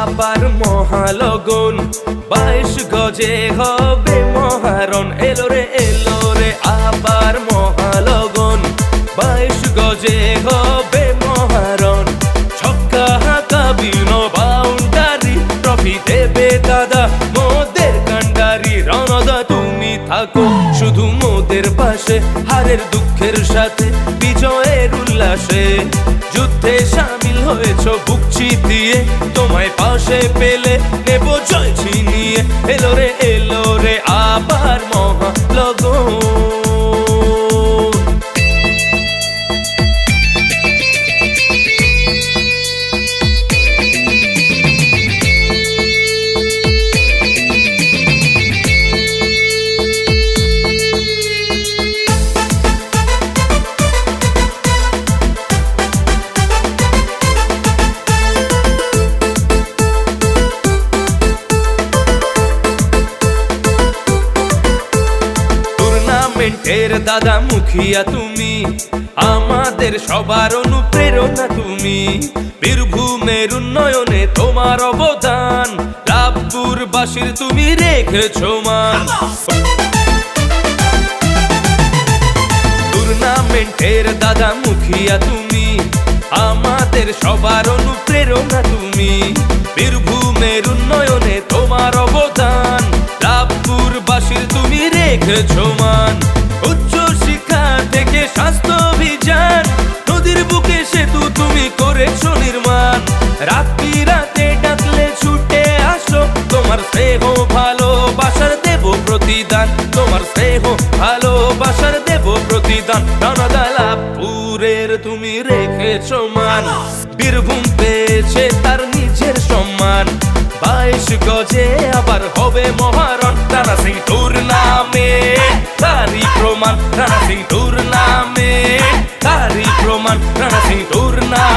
আবার মহালগন 22 গজে হবে মহারণ। এলো রে আবার মহালগন 22 গজে হবে মহারণ। ছক্কা হাঁকা বিনো বাউন্ডারি ট্রফি দেবে দাদা মোদের কান্ডারি। রণদা তুমি থাকো শুধু মোদের পাশে, হারের দুঃখের সাথে বিজয়ের উল্লাসে। যুদ্ধে সামিল হয়েছ বুক চিতিয়ে, তোমায় পাশে পেলে নেব জয় ছিনিয়ে। এলো রে আবার মহালগন। টুর্নামেন্টের দাদা মুখিয়া তুমি, আমাদের সবার অনুপ্রেরণা তুমি। বীরভূমের উন্নয়নে তোমার অবদান, লাভপুরবাসীর তুমি রেখেছো মান। টুর্নামেন্টের দাদা মুখিয়া তুমি, আমাদের সবার অনুপ্রেরণা তুমি। বীরভূমের উন্নয়নে তোমার অবদান, লাভপুরবাসীর তুমি রেখেছো মান। উচ্চ শিক্ষা থেকে স্বাস্থ্য অভিযান, নদীর বুকে সেতু তুমি করেছো নির্মাণ। রাতে ডাকলে ছুটে আসো, তোমার স্নেহ ভালোবাসার দেব প্রতিদান। তোমার স্নেহ ভালোবাসার দেব প্রতিদান। রণদা লাভপুরের তুমি রেখেছো মান, বীরভূম পেয়েছে তার নিজের সম্মান। 22 গজে আবার হবে মহারণ। রানা সিং টুর্নামেন্ট তারই প্রমাণ, রানা সিং টুর্নামেন্ট তারই প্রমাণ, রানা সিং টুর্নামেন্ট।